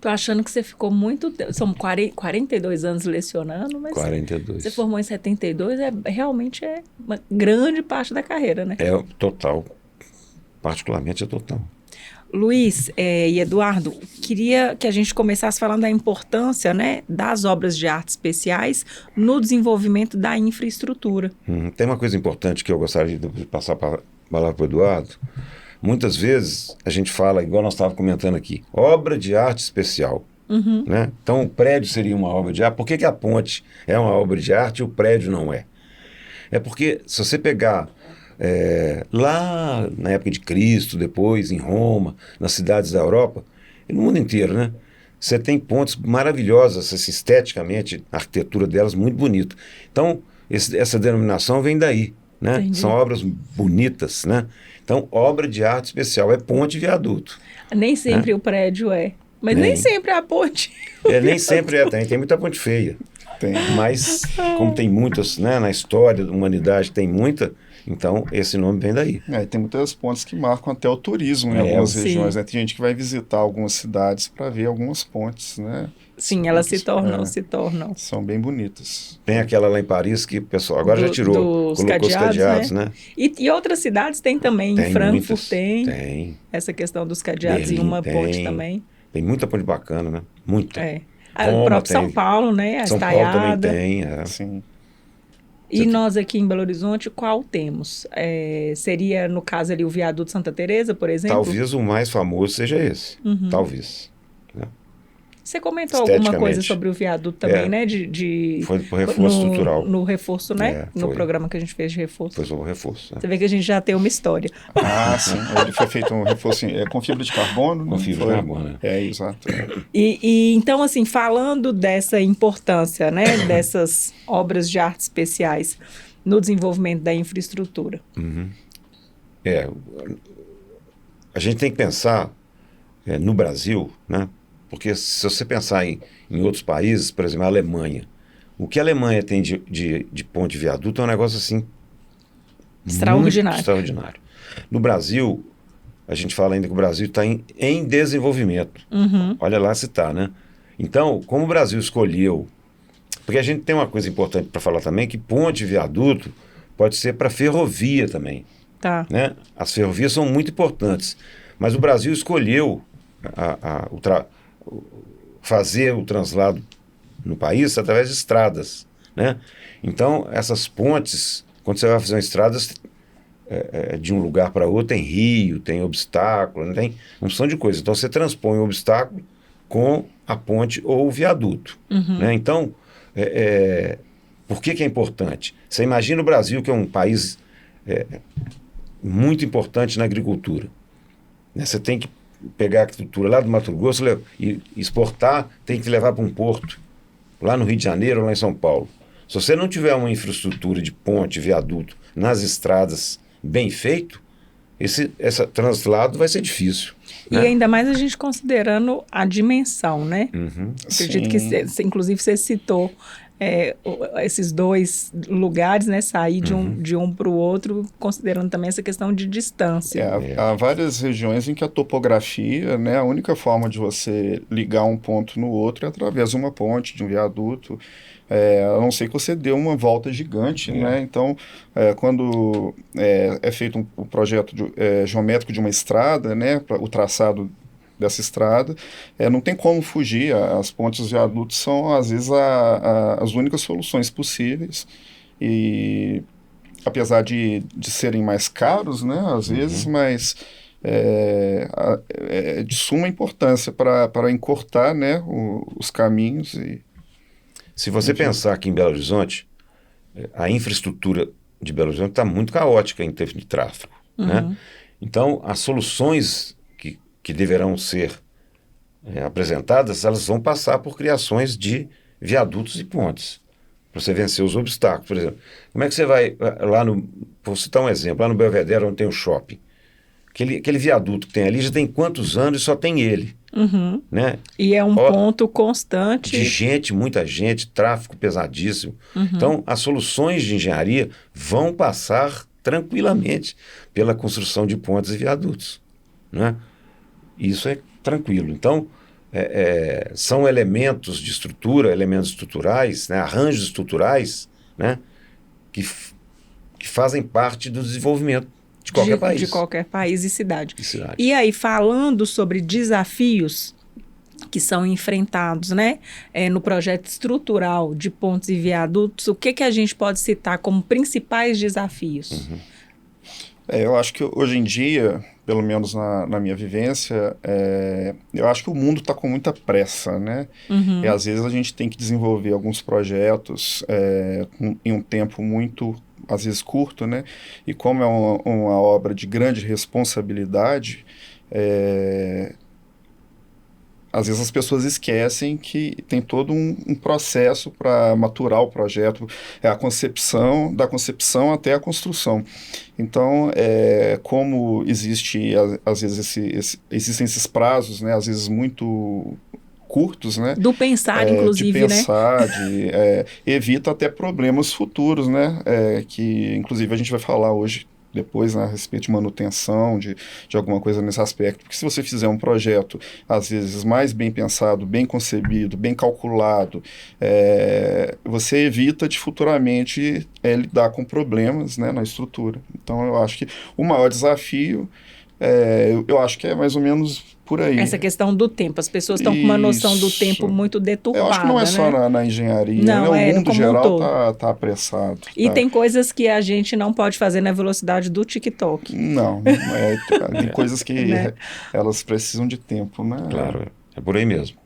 Tô achando que você ficou muito tempo. São 42 anos lecionando, mas 42. você formou em 72, realmente é uma grande parte da carreira, né? É total. Particularmente é total. Luiz e Eduardo, queria que a gente começasse falando da importância, né, das obras de arte especiais no desenvolvimento da infraestrutura. Tem uma coisa importante que eu gostaria de passar a palavra para o Eduardo. Muitas vezes a gente fala, igual nós estávamos comentando aqui, obra de arte especial. Né? Então o prédio seria uma obra de arte. Por que a ponte é uma obra de arte e o prédio não é? É porque se você pegar lá na época de Cristo, depois em Roma, nas cidades da Europa, e no mundo inteiro, né? Você tem pontes maravilhosas, assim, esteticamente, a arquitetura delas muito bonita. Então, essa denominação vem daí, né? Entendi. São obras bonitas, né? Então, obra de arte especial é ponte e viaduto. Nem sempre o prédio é, mas nem sempre é a ponte. Nem sempre tem muita ponte feia. Tem. Mas, como tem muitas, né, na história da humanidade, tem muita, então esse nome vem daí. Tem muitas pontes que marcam até o turismo em algumas sim. regiões. Né? Tem gente que vai visitar algumas cidades para ver algumas pontes, né? Sim, elas se tornam. São bem bonitas. Tem aquela lá em Paris que o pessoal agora já tirou, colocou os cadeados, né? E outras cidades tem também, em Frankfurt muitas, tem essa questão dos cadeados Berlim em uma ponte também. Tem muita ponte bacana, né? Muita. O próprio São Paulo, né? A São Estaiada. Paulo também tem, Sim. E nós aqui em Belo Horizonte, qual temos? Seria, no caso ali, o Viaduto Santa Teresa, por exemplo? Talvez o mais famoso seja esse. Talvez. Né? Você comentou alguma coisa sobre o viaduto também, né? Foi por reforço estrutural. No reforço, né? No programa que a gente fez de reforço. Foi sobre o reforço. Você vê que a gente já tem uma história. Sim. Ele foi feito um reforço com fibra de carbono. Com fibra de carbono, né? Exato. E então, assim, falando dessa importância, né? Dessas obras de arte especiais no desenvolvimento da infraestrutura. A gente tem que pensar no Brasil, né? Porque se você pensar em outros países, por exemplo, a Alemanha, o que a Alemanha tem de ponte de viaduto é um negócio assim extraordinário. Muito extraordinário. No Brasil, a gente fala ainda que o Brasil está em desenvolvimento. Olha lá se está, né? Então, como o Brasil escolheu... Porque a gente tem uma coisa importante para falar também, que ponte e viaduto pode ser para ferrovia também. Tá. Né? As ferrovias são muito importantes, mas o Brasil escolheu fazer o translado no país através de estradas, né? Então, essas pontes, quando você vai fazer uma estrada, de um lugar para outro, tem rio, tem obstáculo, tem uma opção de coisa. Então, você transpõe o obstáculo com a ponte ou o viaduto. Né? Então, por que é importante? Você imagina o Brasil, que é um país muito importante na agricultura. Né? Você tem que pegar a agricultura lá do Mato Grosso e exportar, tem que levar para um porto, lá no Rio de Janeiro ou lá em São Paulo. Se você não tiver uma infraestrutura de ponte, viaduto, nas estradas bem feito, esse translado vai ser difícil. E ainda mais a gente considerando a dimensão, né? Acredito que, inclusive, você citou esses dois lugares, né? Sair de um para o outro, considerando também essa questão de distância. Há várias regiões em que a topografia, né? A única forma de você ligar um ponto no outro é através de uma ponte, de um viaduto, a não ser que você dê uma volta gigante, né? Então, quando é feito um projeto geométrico de uma estrada, né? O traçado dessa estrada, não tem como fugir. As pontes e os viadutos são, às vezes, as únicas soluções possíveis. E, apesar de serem mais caros, né? Às vezes, mas de suma importância para encurtar, né? Os caminhos. Se você pensar aqui em Belo Horizonte, a infraestrutura de Belo Horizonte está muito caótica em termos de tráfego. Né? Então, as soluções que deverão ser apresentadas, elas vão passar por criações de viadutos e pontes, para você vencer os obstáculos. Por exemplo, como é que você vai lá vou citar um exemplo, lá no Belvedere, onde tem o shopping. Aquele viaduto que tem ali já tem quantos anos e só tem ele. Né? E é um ponto constante. De gente, muita gente, tráfego pesadíssimo. Então, as soluções de engenharia vão passar tranquilamente pela construção de pontes e viadutos. Né? Isso é tranquilo. Então, são elementos de estrutura, elementos estruturais, né, arranjos estruturais, né, que fazem parte do desenvolvimento de qualquer país. De qualquer país e cidade. E aí, falando sobre desafios que são enfrentados, né, no projeto estrutural de pontes e viadutos, o que a gente pode citar como principais desafios? Eu acho que hoje em dia, pelo menos na minha vivência, eu acho que o mundo está com muita pressa, né? E às vezes a gente tem que desenvolver alguns projetos em um tempo muito, às vezes, curto, né? E como é uma obra de grande responsabilidade, às vezes as pessoas esquecem que tem todo um processo para maturar o projeto, da concepção até a construção. Então, como existe, às vezes, existem esses prazos, né, às vezes muito curtos, né? Do pensar, inclusive, de pensar, né? Evita até problemas futuros, né? Que, inclusive, a gente vai falar hoje, depois, né, a respeito de manutenção, de alguma coisa nesse aspecto. Porque se você fizer um projeto, às vezes, mais bem pensado, bem concebido, bem calculado, você evita de futuramente lidar com problemas, né, na estrutura. Então, eu acho que o maior desafio, eu acho que é mais ou menos por aí. Essa questão do tempo. As pessoas estão com uma noção do tempo muito deturpada. Eu acho que não é só na engenharia, não, né? O mundo geral está apressado. E tem coisas que a gente não pode fazer na velocidade do TikTok. Não, tem coisas que né? Elas precisam de tempo, né? Claro, é por aí mesmo.